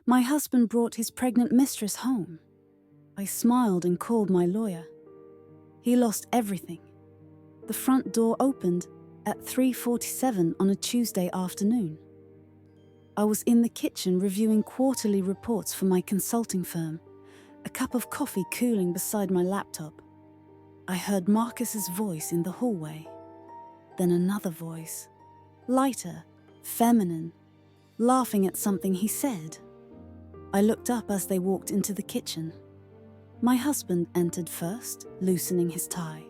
My husband brought his pregnant mistress home. I smiled and called my lawyer. He lost everything. The front door opened at 3:47 on a Tuesday afternoon. I was in the kitchen reviewing quarterly reports for my consulting firm, a cup of coffee cooling beside my laptop. I heard Marcus's voice in the hallway. Then another voice, lighter, feminine, laughing at something he said. I looked up as they walked into the kitchen. My husband entered first, loosening his tie.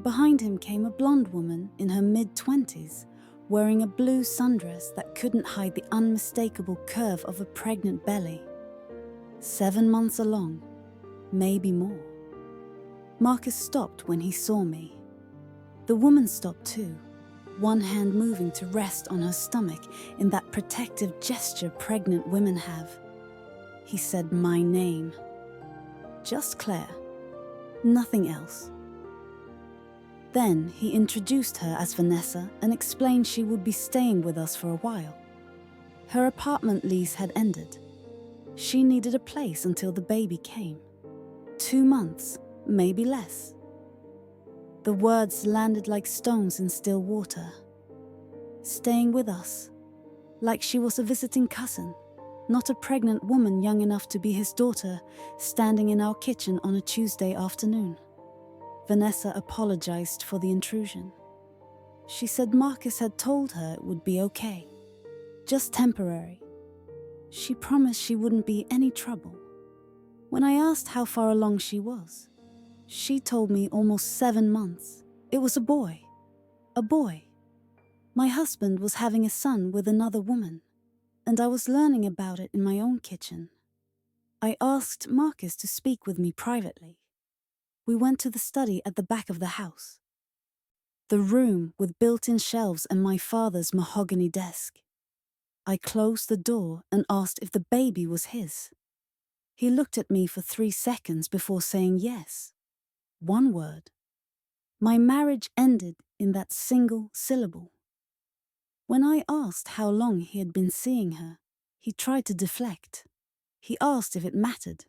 Behind him came a blonde woman in her mid-20s, wearing a blue sundress that couldn't hide the unmistakable curve of a pregnant belly. 7 months along, maybe more. Marcus stopped when he saw me. The woman stopped too, one hand moving to rest on her stomach in that protective gesture pregnant women have. He said my name. Just Claire. Nothing else. Then he introduced her as Vanessa and explained she would be staying with us for a while. Her apartment lease had ended. She needed a place until the baby came. 2 months, maybe less. The words landed like stones in still water. Staying with us, like she was a visiting cousin, not a pregnant woman young enough to be his daughter, standing in our kitchen on a Tuesday afternoon. Vanessa apologized for the intrusion. She said Marcus had told her it would be okay, just temporary. She promised she wouldn't be any trouble. When I asked how far along she was, she told me almost 7 months. It was a boy. A boy. My husband was having a son with another woman, and I was learning about it in my own kitchen. I asked Marcus to speak with me privately. We went to the study at the back of the house. The room with built-in shelves and my father's mahogany desk. I closed the door and asked if the baby was his. He looked at me for 3 seconds before saying yes. One word. My marriage ended in that single syllable. When I asked how long he had been seeing her, he tried to deflect. He asked if it mattered.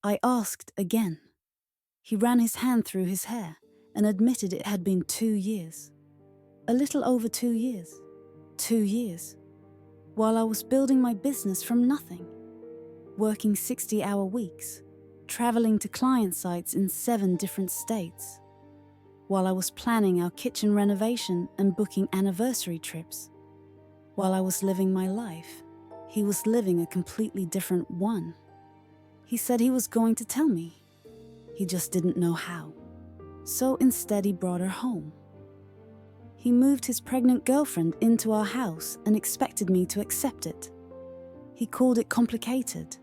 I asked again. He ran his hand through his hair and admitted it had been 2 years. A little over 2 years. 2 years. While I was building my business from nothing. Working 60-hour weeks. Traveling to client sites in 7 different states. While I was planning our kitchen renovation and booking anniversary trips. While I was living my life, he was living a completely different one. He said he was going to tell me. He just didn't know how. So instead he brought her home. He moved his pregnant girlfriend into our house and expected me to accept it. He called it complicated.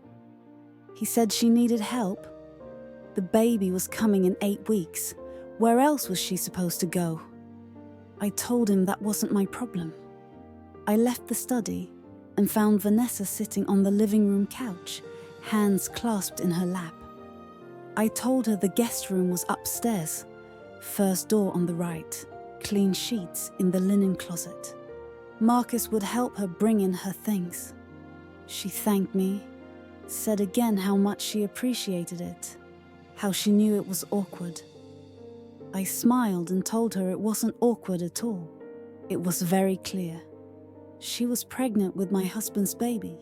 He said she needed help. The baby was coming in 8 weeks. Where else was she supposed to go? I told him that wasn't my problem. I left the study and found Vanessa sitting on the living room couch, hands clasped in her lap. I told her the guest room was upstairs, first door on the right, clean sheets in the linen closet. Marcus would help her bring in her things. She thanked me, said again how much she appreciated it, how she knew it was awkward. I smiled and told her it wasn't awkward at all. It was very clear. She was pregnant with my husband's baby.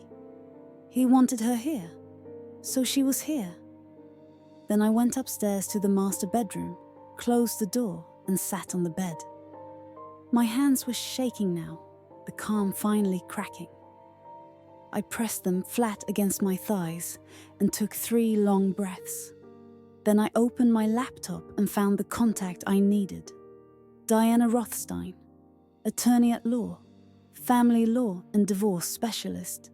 He wanted her here, so she was here. Then I went upstairs to the master bedroom, closed the door, and sat on the bed. My hands were shaking now, the calm finally cracking. I pressed them flat against my thighs and took 3 long breaths. Then I opened my laptop and found the contact I needed. Diana Rothstein, attorney at law, family law and divorce specialist.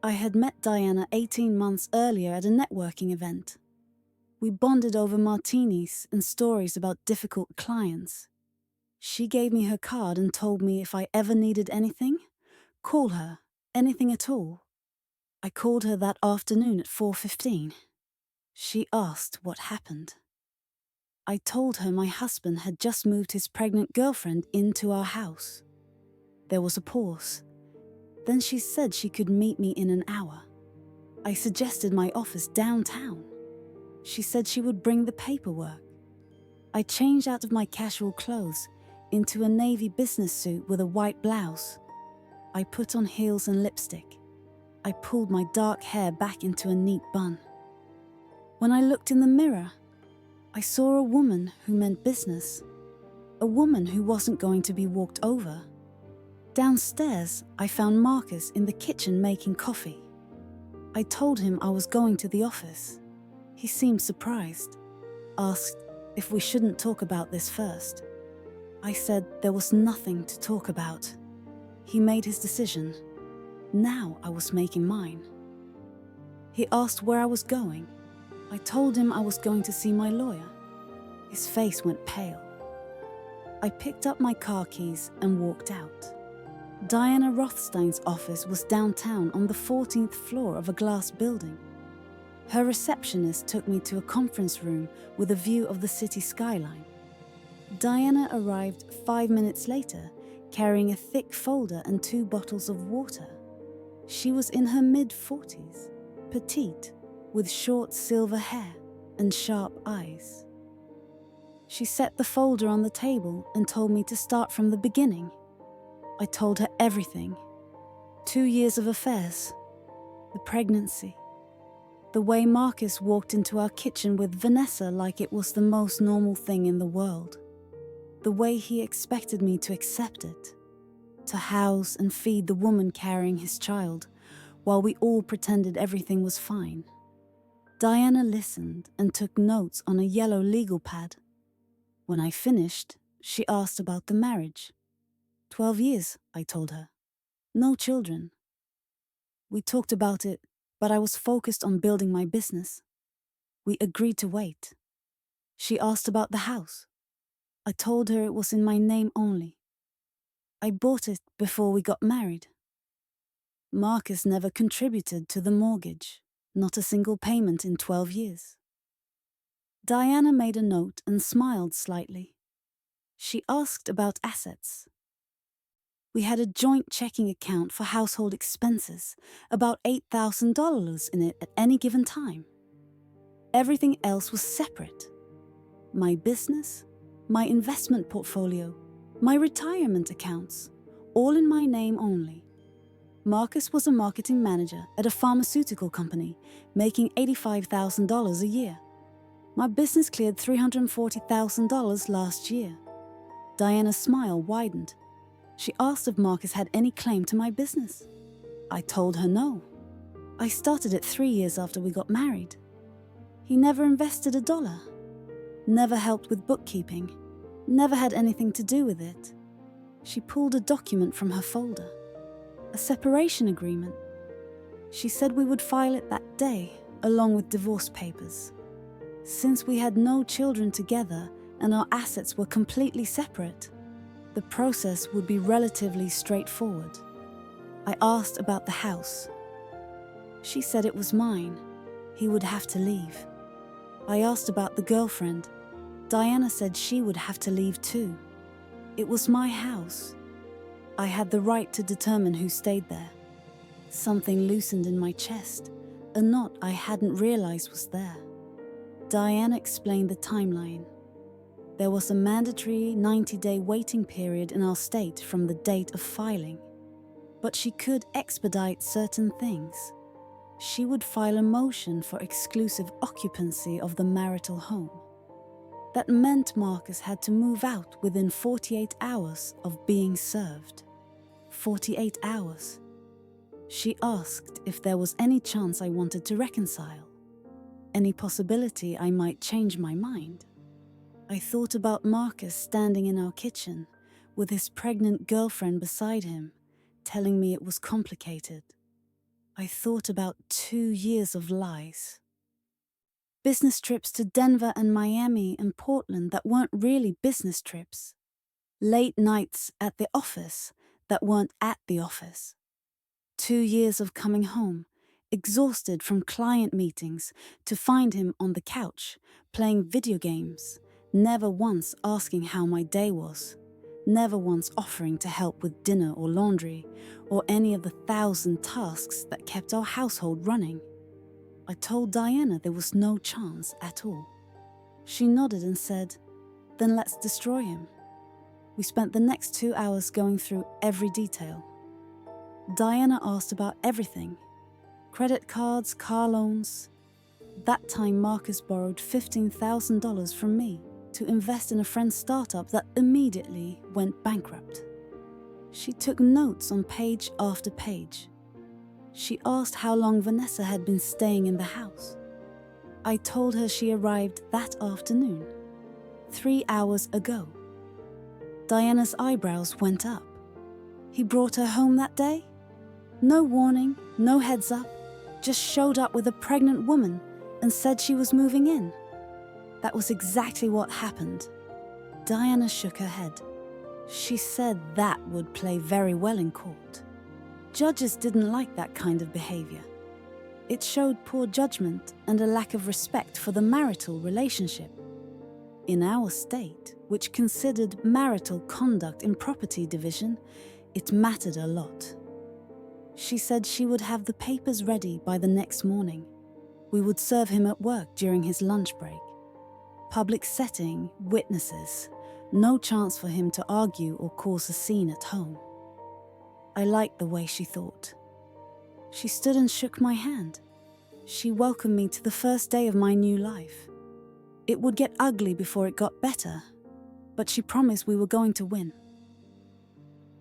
I had met Diana 18 months earlier at a networking event. We bonded over martinis and stories about difficult clients. She gave me her card and told me if I ever needed anything, call her, anything at all. I called her that afternoon at 4:15. She asked what happened. I told her my husband had just moved his pregnant girlfriend into our house. There was a pause. Then she said she could meet me in an hour. I suggested my office downtown. She said she would bring the paperwork. I changed out of my casual clothes into a navy business suit with a white blouse. I put on heels and lipstick. I pulled my dark hair back into a neat bun. When I looked in the mirror, I saw a woman who meant business. A woman who wasn't going to be walked over. Downstairs, I found Marcus in the kitchen making coffee. I told him I was going to the office. He seemed surprised, asked if we shouldn't talk about this first. I said there was nothing to talk about. He made his decision. Now I was making mine. He asked where I was going. I told him I was going to see my lawyer. His face went pale. I picked up my car keys and walked out. Diana Rothstein's office was downtown on the 14th floor of a glass building. Her receptionist took me to a conference room with a view of the city skyline. Diana arrived 5 minutes later, carrying a thick folder and 2 bottles of water. She was in her mid-40s, petite, with short silver hair and sharp eyes. She set the folder on the table and told me to start from the beginning. I told her everything. 2 years of affairs, the pregnancy, the way Marcus walked into our kitchen with Vanessa like it was the most normal thing in the world, the way he expected me to accept it, to house and feed the woman carrying his child, while we all pretended everything was fine. Diana listened and took notes on a yellow legal pad. When I finished, she asked about the marriage. 12 years, I told her. No children. We talked about it, but I was focused on building my business. We agreed to wait. She asked about the house. I told her it was in my name only. I bought it before we got married. Marcus never contributed to the mortgage, not a single payment in 12 years. Diana made a note and smiled slightly. She asked about assets. We had a joint checking account for household expenses, about $8,000 in it at any given time. Everything else was separate. My business, my investment portfolio, my retirement accounts, all in my name only. Marcus was a marketing manager at a pharmaceutical company, making $85,000 a year. My business cleared $340,000 last year. Diana's smile widened. She asked if Marcus had any claim to my business. I told her no. I started it 3 years after we got married. He never invested $1, never helped with bookkeeping, never had anything to do with it. She pulled a document from her folder, a separation agreement. She said we would file it that day, along with divorce papers. Since we had no children together and our assets were completely separate, the process would be relatively straightforward. I asked about the house. She said it was mine. He would have to leave. I asked about the girlfriend. Diana said she would have to leave too. It was my house. I had the right to determine who stayed there. Something loosened in my chest, a knot I hadn't realized was there. Diana explained the timeline. There was a mandatory 90-day waiting period in our state from the date of filing, but she could expedite certain things. She would file a motion for exclusive occupancy of the marital home. That meant Marcus had to move out within 48 hours of being served. 48 hours. She asked if there was any chance I wanted to reconcile, any possibility I might change my mind. I thought about Marcus standing in our kitchen with his pregnant girlfriend beside him, telling me it was complicated. I thought about 2 years of lies. Business trips to Denver and Miami and Portland that weren't really business trips. Late nights at the office that weren't at the office. 2 years of coming home, exhausted from client meetings, to find him on the couch, playing video games, never once asking how my day was. never once offering to help with dinner or laundry, or any of the 1,000 tasks that kept our household running. I told Diana there was no chance at all. She nodded and said, "Then let's destroy him." We spent the next 2 hours going through every detail. Diana asked about everything: credit cards, car loans. That time Marcus borrowed $15,000 from me to invest in a friend's startup that immediately went bankrupt. She took notes on page after page. She asked how long Vanessa had been staying in the house. I told her she arrived that afternoon, 3 hours ago. Diana's eyebrows went up. He brought her home that day? No warning, no heads up, just showed up with a pregnant woman and said she was moving in. That was exactly what happened. Diana shook her head. She said that would play very well in court. Judges didn't like that kind of behavior. It showed poor judgment and a lack of respect for the marital relationship. In our state, which considered marital conduct in property division, it mattered a lot. She said she would have the papers ready by the next morning. We would serve him at work during his lunch break. Public setting, witnesses, no chance for him to argue or cause a scene at home. I liked the way she thought. She stood and shook my hand. She welcomed me to the first day of my new life. It would get ugly before it got better, but she promised we were going to win.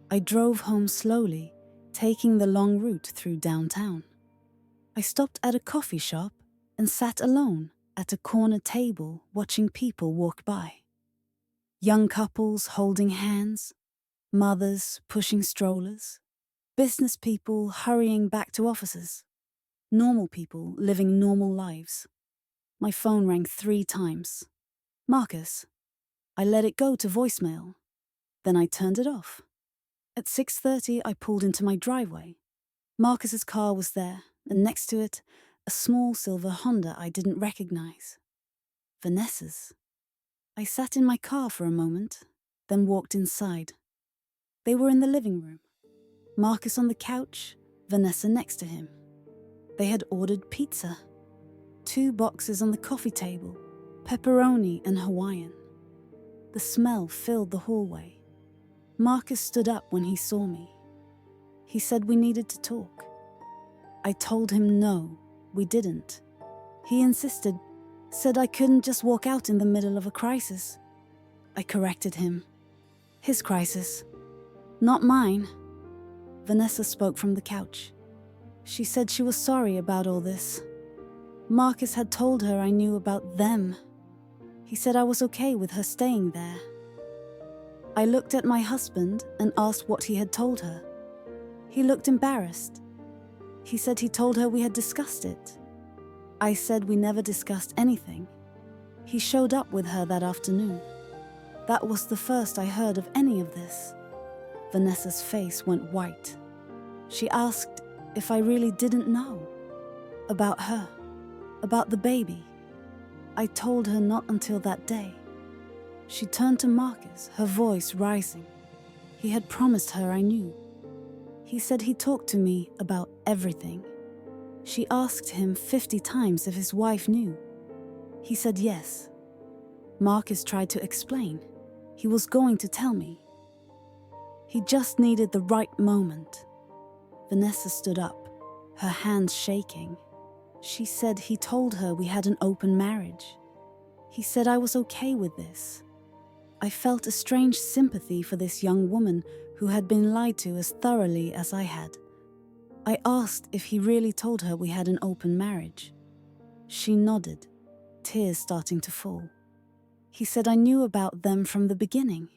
I drove home slowly, taking the long route through downtown. I stopped at a coffee shop and sat alone at a corner table watching people walk by. Young couples holding hands, mothers pushing strollers, business people hurrying back to offices, normal people living normal lives. My phone rang 3 times. Marcus. I let it go to voicemail. Then I turned it off. At 6:30, I pulled into my driveway. Marcus's car was there, and next to it, a small silver Honda I didn't recognize. Vanessa's. I sat in my car for a moment, then walked inside. They were in the living room. Marcus on the couch, Vanessa next to him. They had ordered pizza. 2 boxes on the coffee table, pepperoni and Hawaiian. The smell filled the hallway. Marcus stood up when he saw me. He said we needed to talk. I told him no, we didn't. He insisted, said I couldn't just walk out in the middle of a crisis. I corrected him. His crisis, not mine. Vanessa spoke from the couch. She said she was sorry about all this. Marcus had told her I knew about them. He said I was okay with her staying there. I looked at my husband and asked what he had told her. He looked embarrassed. He said he told her we had discussed it. I said we never discussed anything. He showed up with her that afternoon. That was the first I heard of any of this. Vanessa's face went white. She asked if I really didn't know. About her. About the baby. I told her not until that day. She turned to Marcus, her voice rising. He had promised her I knew. He said he talked to me about everything. She asked him 50 times if his wife knew. He said yes. Marcus tried to explain. He was going to tell me. He just needed the right moment. Vanessa stood up, her hands shaking. She said he told her we had an open marriage. He said I was okay with this. I felt a strange sympathy for this young woman who had been lied to as thoroughly as I had. I asked if he really told her we had an open marriage. She nodded, tears starting to fall. He said I knew about them from the beginning.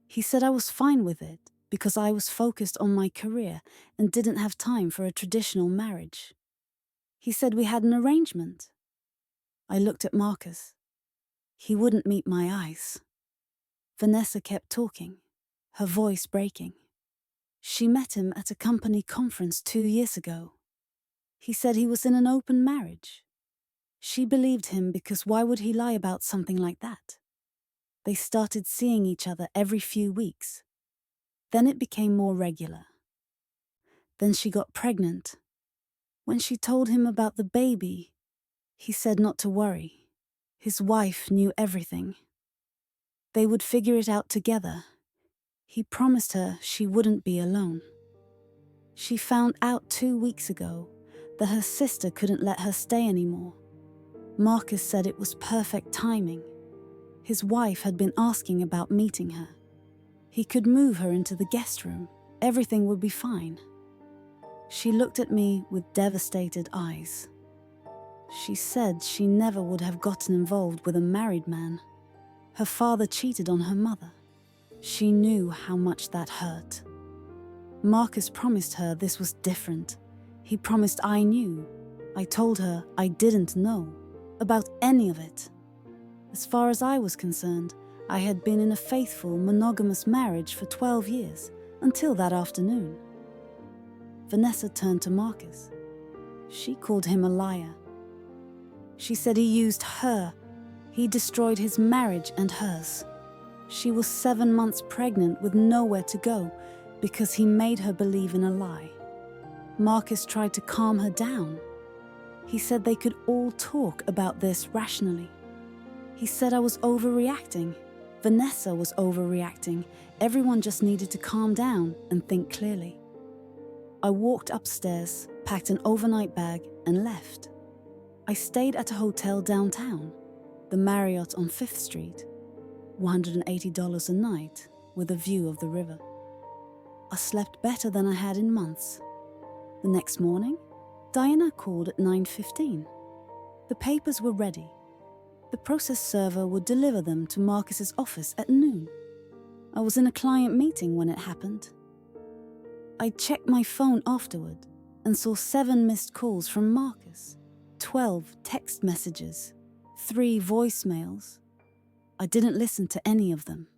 He said I was fine with it because I was focused on my career and didn't have time for a traditional marriage. He said we had an arrangement. I looked at Marcus. He wouldn't meet my eyes. Vanessa kept talking, her voice breaking. She met him at a company conference 2 years ago. He said he was in an open marriage. She believed him because why would he lie about something like that? They started seeing each other every few weeks, Then it became more regular. Then she got pregnant. When she told him about the baby, he said not to worry. His wife knew everything. They would figure it out together. He promised her she wouldn't be alone. She found out 2 weeks ago that her sister couldn't let her stay anymore. Marcus said it was perfect timing. His wife had been asking about meeting her. He could move her into the guest room. Everything would be fine. She looked at me with devastated eyes. She said she never would have gotten involved with a married man. Her father cheated on her mother. She knew how much that hurt. Marcus promised her this was different. He promised I knew. I told her I didn't know about any of it. As far as I was concerned, I had been in a faithful, monogamous marriage for 12 years, until that afternoon. Vanessa turned to Marcus. She called him a liar. She said he used her. He destroyed his marriage and hers. She was 7 months pregnant with nowhere to go because he made her believe in a lie. Marcus tried to calm her down. He said they could all talk about this rationally. He said I was overreacting. Vanessa was overreacting. Everyone just needed to calm down and think clearly. I walked upstairs, packed an overnight bag, and left. I stayed at a hotel downtown, the Marriott on 5th Street, $180 a night with a view of the river. I slept better than I had in months. The next morning, Diana called at 9:15. The papers were ready. The process server would deliver them to Marcus's office at noon. I was in a client meeting when it happened. I checked my phone afterward and saw 7 missed calls from Marcus, 12 text messages, 3 voicemails. I didn't listen to any of them.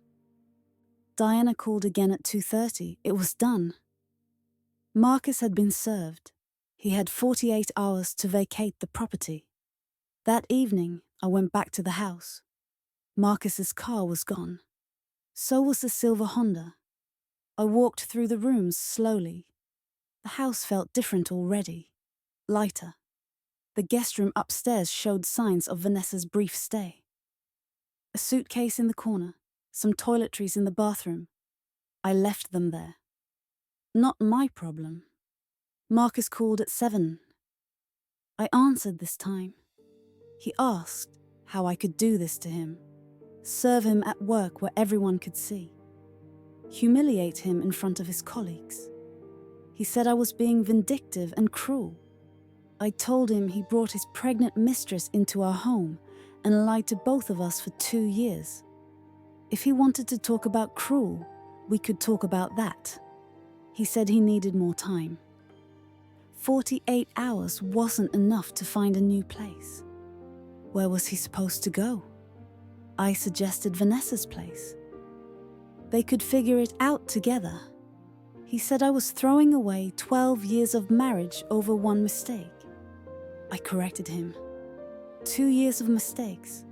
Diana called again at 2:30. It was done. Marcus had been served. He had 48 hours to vacate the property. That evening, I went back to the house. Marcus's car was gone. So was the silver Honda. I walked through the rooms slowly. The house felt different already, lighter. The guest room upstairs showed signs of Vanessa's brief stay. A suitcase in the corner, some toiletries in the bathroom. I left them there. Not my problem. Marcus called at 7. I answered this time. He asked how I could do this to him, serve him at work where everyone could see, humiliate him in front of his colleagues. He said I was being vindictive and cruel. I told him he brought his pregnant mistress into our home and lied to both of us for 2 years. If he wanted to talk about cruel, we could talk about that. He said he needed more time. 48 hours wasn't enough to find a new place. Where was he supposed to go? I suggested Vanessa's place. They could figure it out together. He said I was throwing away 12 years of marriage over one mistake. I corrected him. 2 years of mistakes,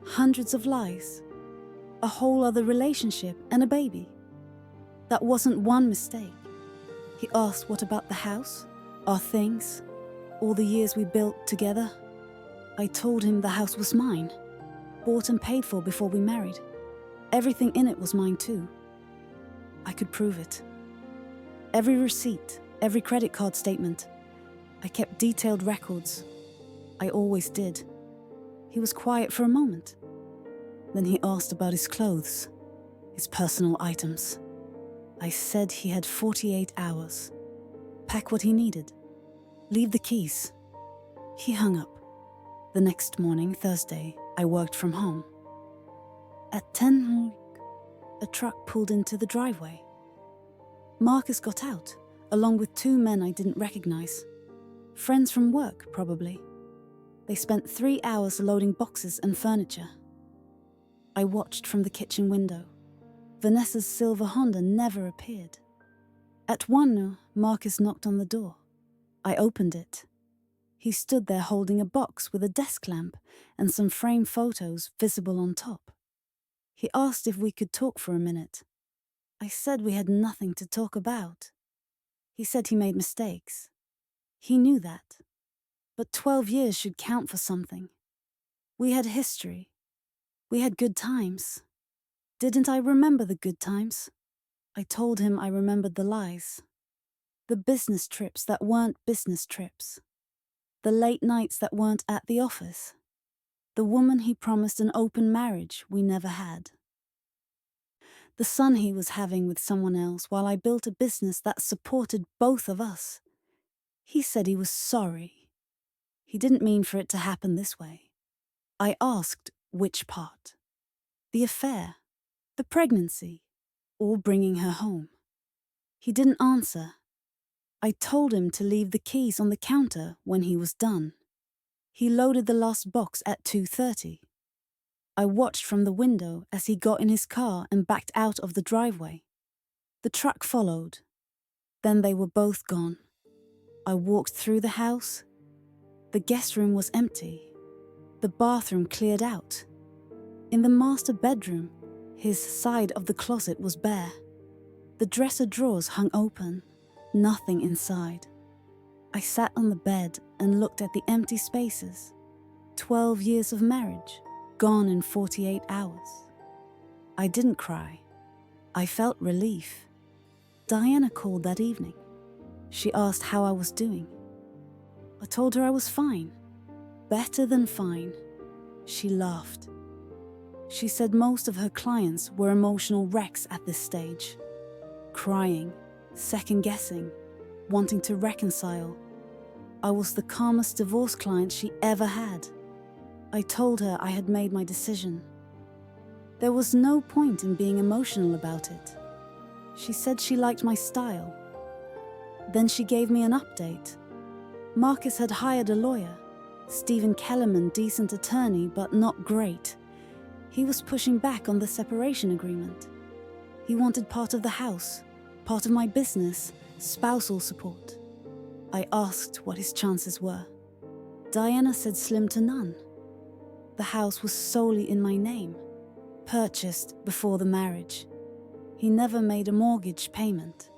hundreds of lies, a whole other relationship and a baby. That wasn't one mistake. He asked what about the house, our things, all the years we built together. I told him the house was mine, bought and paid for before we married. Everything in it was mine too. I could prove it. Every receipt, every credit card statement. I kept detailed records. I always did. He was quiet for a moment. Then he asked about his clothes, his personal items. I said he had 48 hours. Pack what he needed. Leave the keys. He hung up. The next morning, Thursday, I worked from home. At 10, a truck pulled into the driveway. Marcus got out, along with 2 men I didn't recognize. Friends from work, probably. They spent 3 hours loading boxes and furniture. I watched from the kitchen window. Vanessa's silver Honda never appeared. At 1, Marcus knocked on the door. I opened it. He stood there holding a box with a desk lamp and some framed photos visible on top. He asked if we could talk for a minute. I said we had nothing to talk about. He said he made mistakes. He knew that. But 12 years should count for something. We had history. We had good times. Didn't I remember the good times? I told him I remembered the lies. The business trips that weren't business trips. The late nights that weren't at the office. The woman he promised an open marriage we never had. The son he was having with someone else while I built a business that supported both of us. He said he was sorry. He didn't mean for it to happen this way. I asked which part. The affair, the pregnancy, or bringing her home. He didn't answer. I told him to leave the keys on the counter when he was done. He loaded the last box at 2:30. I watched from the window as he got in his car and backed out of the driveway. The truck followed. Then they were both gone. I walked through the house. The guest room was empty. The bathroom cleared out. In the master bedroom, his side of the closet was bare. The dresser drawers hung open, nothing inside. I sat on the bed and looked at the empty spaces. 12 years of marriage, gone in 48 hours. I didn't cry. I felt relief. Diana called that evening. She asked how I was doing. I told her I was fine. Better than fine. She laughed. She said most of her clients were emotional wrecks at this stage. Crying, second-guessing, wanting to reconcile. I was the calmest divorce client she ever had. I told her I had made my decision. There was no point in being emotional about it. She said she liked my style. Then she gave me an update. Marcus had hired a lawyer. Stephen Kellerman, decent attorney, but not great. He was pushing back on the separation agreement. He wanted part of the house, part of my business, spousal support. I asked what his chances were. Diana said slim to none. The house was solely in my name, purchased before the marriage. He never made a mortgage payment.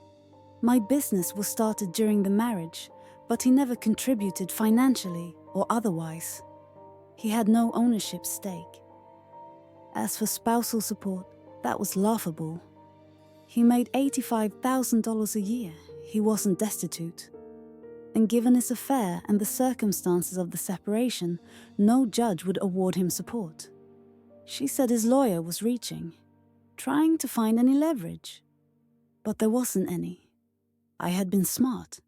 My business was started during the marriage, but he never contributed financially or otherwise. He had no ownership stake. As for spousal support, that was laughable. He made $85,000 a year. He wasn't destitute. And given his affair and the circumstances of the separation, no judge would award him support. She said his lawyer was reaching, trying to find any leverage. But there wasn't any. I had been smart.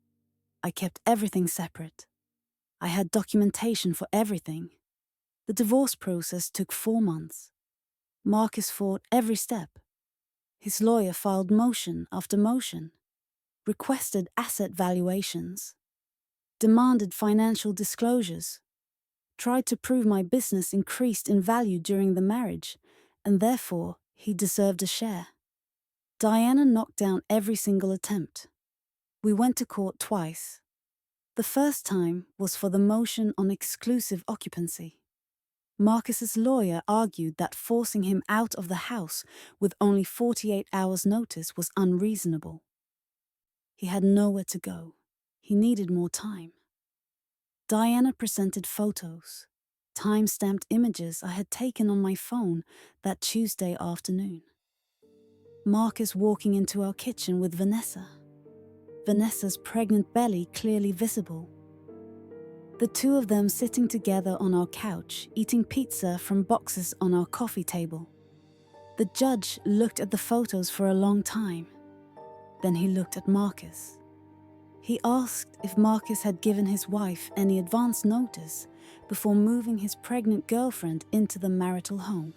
I kept everything separate. I had documentation for everything. The divorce process took 4 months. Marcus fought every step. His lawyer filed motion after motion, requested asset valuations, demanded financial disclosures, tried to prove my business increased in value during the marriage, and therefore he deserved a share. Diana knocked down every single attempt. We went to court twice. The first time was for the motion on exclusive occupancy. Marcus's lawyer argued that forcing him out of the house with only 48 hours' notice was unreasonable. He had nowhere to go. He needed more time. Diana presented photos, time-stamped images I had taken on my phone that Tuesday afternoon. Marcus walking into our kitchen with Vanessa. Vanessa's pregnant belly clearly visible. The two of them sitting together on our couch, eating pizza from boxes on our coffee table. The judge looked at the photos for a long time. Then he looked at Marcus. He asked if Marcus had given his wife any advance notice before moving his pregnant girlfriend into the marital home.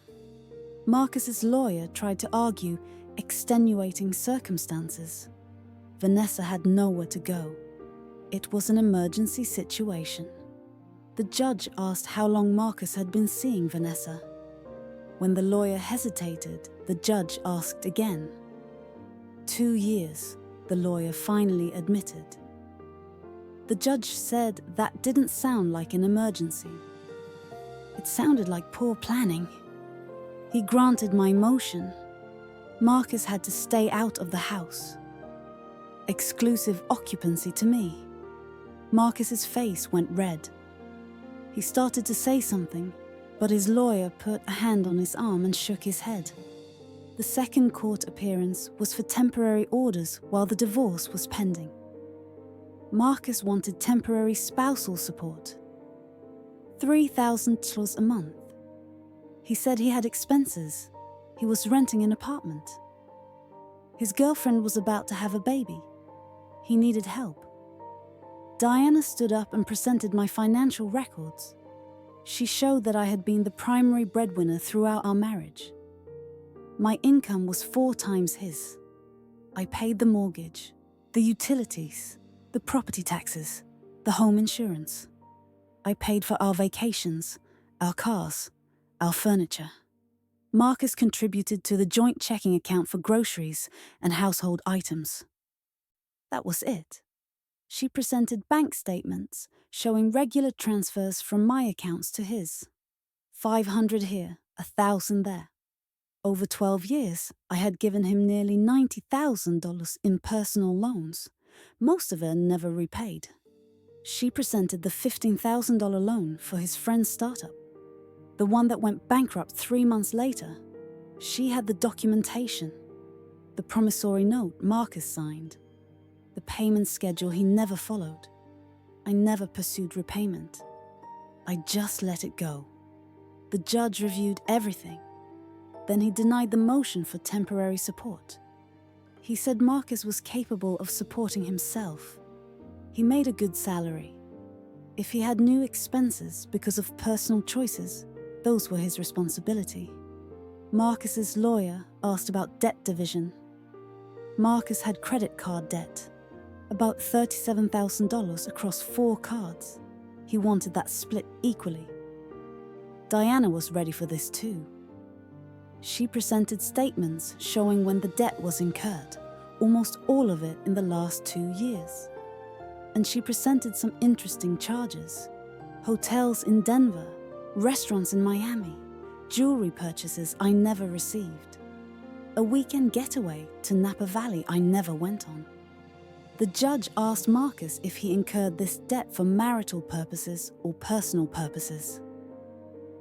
Marcus's lawyer tried to argue extenuating circumstances. Vanessa had nowhere to go. It was an emergency situation. The judge asked how long Marcus had been seeing Vanessa. When the lawyer hesitated, the judge asked again. 2 years, the lawyer finally admitted. The judge said that didn't sound like an emergency. It sounded like poor planning. He granted my motion. Marcus had to stay out of the house. Exclusive occupancy to me. Marcus's face went red. He started to say something, but his lawyer put a hand on his arm and shook his head. The second court appearance was for temporary orders while the divorce was pending. Marcus wanted temporary spousal support. $3,000 a month. He said he had expenses. He was renting an apartment. His girlfriend was about to have a baby. He needed help. Diana stood up and presented my financial records. She showed that I had been the primary breadwinner throughout our marriage. My income was 4 times his. I paid the mortgage, the utilities, the property taxes, the home insurance. I paid for our vacations, our cars, our furniture. Marcus contributed to the joint checking account for groceries and household items. That was it. She presented bank statements showing regular transfers from my accounts to his. 500 here, 1,000 there. Over 12 years, I had given him nearly $90,000 in personal loans, most of it never repaid. She presented the $15,000 loan for his friend's startup, the one that went bankrupt 3 months later. She had the documentation, the promissory note Marcus signed, the payment schedule he never followed. I never pursued repayment. I just let it go. The judge reviewed everything. Then he denied the motion for temporary support. He said Marcus was capable of supporting himself. He made a good salary. If he had new expenses because of personal choices, those were his responsibility. Marcus's lawyer asked about debt division. Marcus had credit card debt, about $37,000 across 4 cards. He wanted that split equally. Diana was ready for this too. She presented statements showing when the debt was incurred, almost all of it in the last 2 years. And she presented some interesting charges. Hotels in Denver, restaurants in Miami, jewelry purchases I never received. A weekend getaway to Napa Valley I never went on. The judge asked Marcus if he incurred this debt for marital purposes or personal purposes.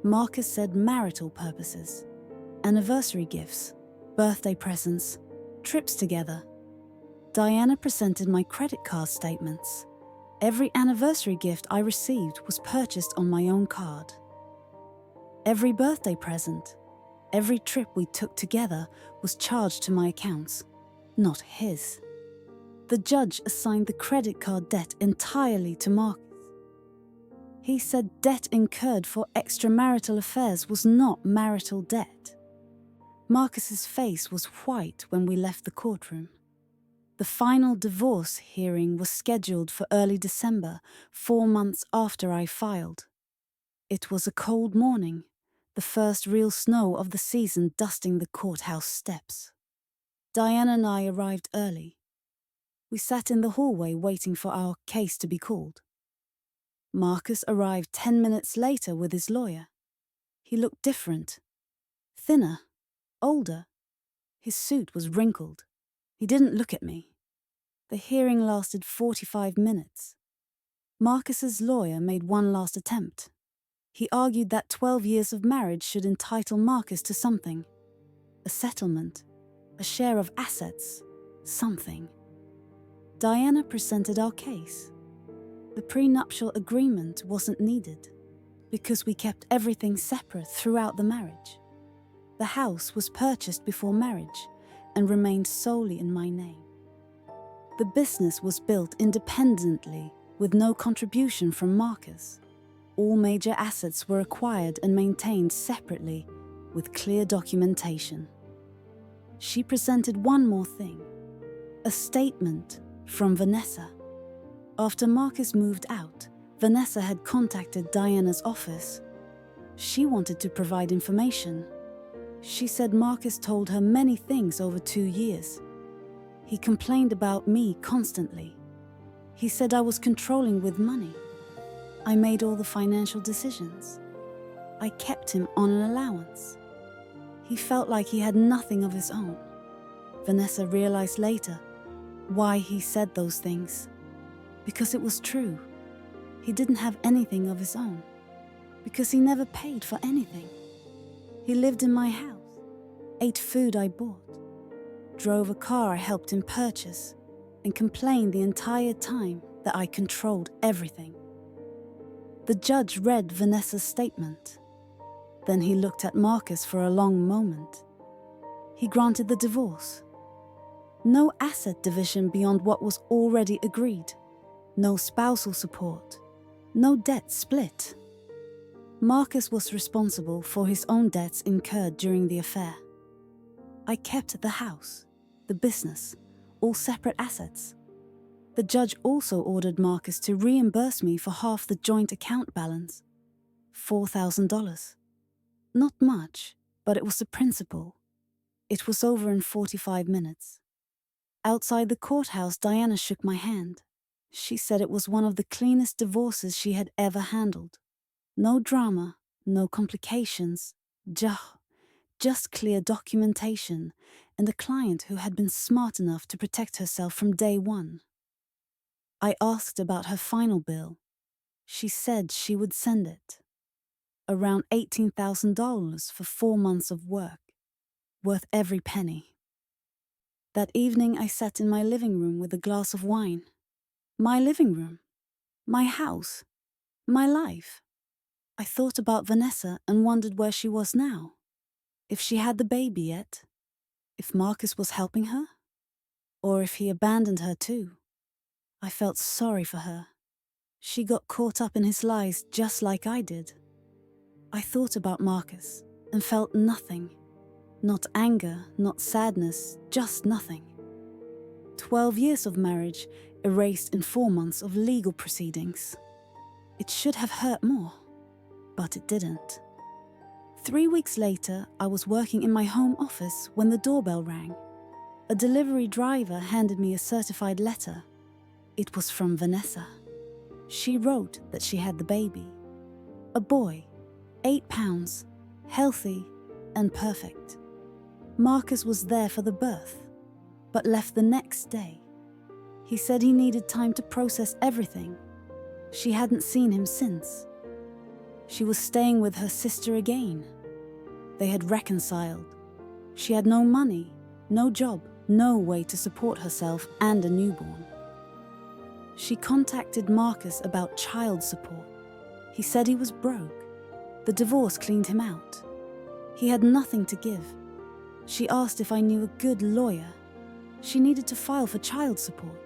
Marcus said marital purposes. Anniversary gifts, birthday presents, trips together. Diana presented my credit card statements. Every anniversary gift I received was purchased on my own card. Every birthday present, every trip we took together was charged to my accounts, not his. The judge assigned the credit card debt entirely to Marcus. He said debt incurred for extramarital affairs was not marital debt. Marcus's face was white when we left the courtroom. The final divorce hearing was scheduled for early December, 4 months after I filed. It was a cold morning, the first real snow of the season dusting the courthouse steps. Diana and I arrived early. We sat in the hallway waiting for our case to be called. Marcus arrived 10 minutes later with his lawyer. He looked different, thinner, older. His suit was wrinkled. He didn't look at me. The hearing lasted 45 minutes. Marcus's lawyer made one last attempt. He argued that 12 years of marriage should entitle Marcus to something. A settlement, a share of assets, something. Diana presented our case. The prenuptial agreement wasn't needed because we kept everything separate throughout the marriage. The house was purchased before marriage and remained solely in my name. The business was built independently with no contribution from Marcus. All major assets were acquired and maintained separately with clear documentation. She presented one more thing, a statement from Vanessa. After Marcus moved out, Vanessa had contacted Diana's office. She wanted to provide information. She said Marcus told her many things over 2 years. He complained about me constantly. He said I was controlling with money. I made all the financial decisions. I kept him on an allowance. He felt like he had nothing of his own. Vanessa realized later why he said those things. Because it was true. He didn't have anything of his own. Because he never paid for anything. He lived in my house, ate food I bought, drove a car I helped him purchase, and complained the entire time that I controlled everything. The judge read Vanessa's statement. Then he looked at Marcus for a long moment. He granted the divorce. No asset division beyond what was already agreed. No spousal support. No debt split. Marcus was responsible for his own debts incurred during the affair. I kept the house, the business, all separate assets. The judge also ordered Marcus to reimburse me for half the joint account balance, $4,000. Not much, but it was the principle. It was over in 45 minutes. Outside the courthouse, Diana shook my hand. She said it was one of the cleanest divorces she had ever handled. No drama, no complications, just clear documentation and a client who had been smart enough to protect herself from day one. I asked about her final bill. She said she would send it. Around $18,000 for 4 months of work, worth every penny. That evening I sat in my living room with a glass of wine. My living room, my house, my life. I thought about Vanessa and wondered where she was now. If she had the baby yet. If Marcus was helping her. Or if he abandoned her too. I felt sorry for her. She got caught up in his lies just like I did. I thought about Marcus and felt nothing. Not anger, not sadness, just nothing. 12 years of marriage erased in 4 months of legal proceedings. It should have hurt more, but it didn't. 3 weeks later, I was working in my home office when the doorbell rang. A delivery driver handed me a certified letter. It was from Vanessa. She wrote that she had the baby. A boy, 8 pounds, healthy and perfect. Marcus was there for the birth, but left the next day. He said he needed time to process everything. She hadn't seen him since. She was staying with her sister again. They had reconciled. She had no money, no job, no way to support herself and a newborn. She contacted Marcus about child support. He said he was broke. The divorce cleaned him out. He had nothing to give. She asked if I knew a good lawyer. She needed to file for child support.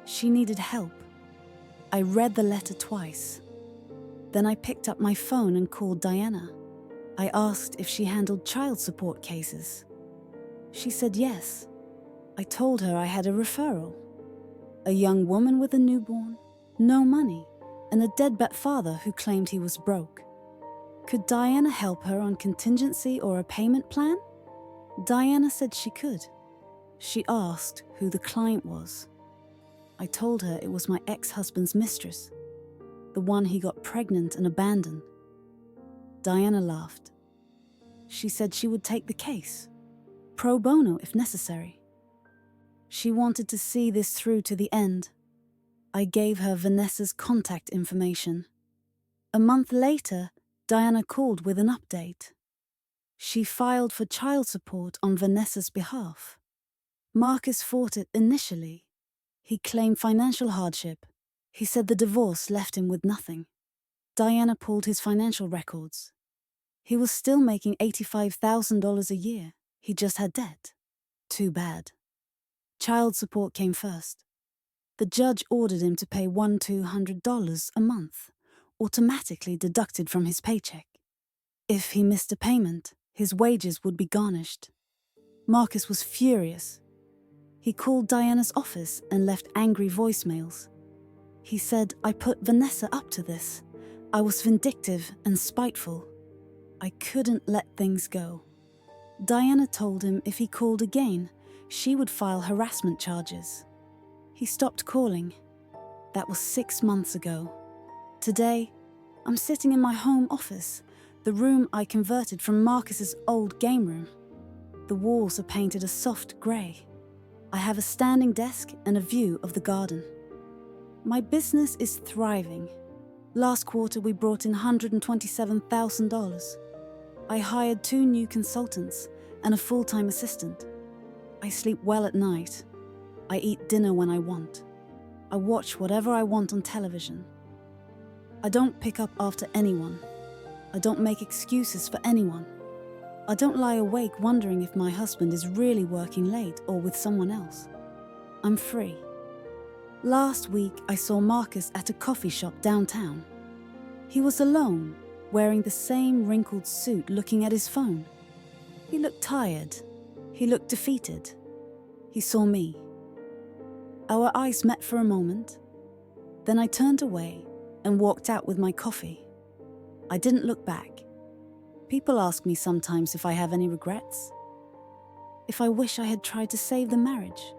She needed help. I read the letter twice. Then I picked up my phone and called Diana. I asked if she handled child support cases. She said yes. I told her I had a referral. A young woman with a newborn, no money, and a deadbeat father who claimed he was broke. Could Diana help her on contingency or a payment plan? Diana said she could. She asked who the client was. I told her it was my ex-husband's mistress, the one he got pregnant and abandoned. Diana laughed. She said she would take the case, pro bono if necessary. She wanted to see this through to the end. I gave her Vanessa's contact information. A month later, Diana called with an update. She filed for child support on Vanessa's behalf. Marcus fought it initially. He claimed financial hardship. He said the divorce left him with nothing. Diana pulled his financial records. He was still making $85,000 a year. He just had debt. Too bad. Child support came first. The judge ordered him to pay $200 a month, automatically deducted from his paycheck. If he missed a payment, his wages would be garnished. Marcus was furious. He called Diana's office and left angry voicemails. He said, I put Vanessa up to this. I was vindictive and spiteful. I couldn't let things go. Diana told him if he called again, she would file harassment charges. He stopped calling. That was 6 months ago. Today, I'm sitting in my home office, the room I converted from Marcus's old game room. The walls are painted a soft grey. I have a standing desk and a view of the garden. My business is thriving. Last quarter, we brought in $127,000. I hired 2 new consultants and a full-time assistant. I sleep well at night. I eat dinner when I want. I watch whatever I want on television. I don't pick up after anyone. I don't make excuses for anyone. I don't lie awake wondering if my husband is really working late or with someone else. I'm free. Last week, I saw Marcus at a coffee shop downtown. He was alone, wearing the same wrinkled suit, looking at his phone. He looked tired. He looked defeated. He saw me. Our eyes met for a moment. Then I turned away and walked out with my coffee. I didn't look back. People ask me sometimes if I have any regrets. If I wish I had tried to save the marriage.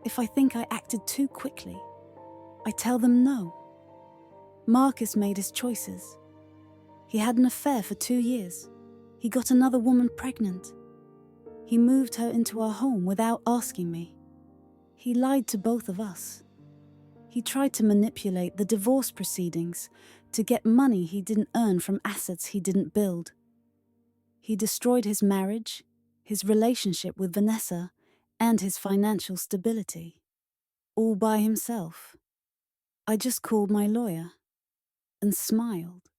If I think I acted too quickly. I tell them no. Marcus made his choices. He had an affair for 2 years. He got another woman pregnant. He moved her into our home without asking me. He lied to both of us. He tried to manipulate the divorce proceedings to get money he didn't earn from assets he didn't build. He destroyed his marriage, his relationship with Vanessa, and his financial stability. All by himself. I just called my lawyer and smiled.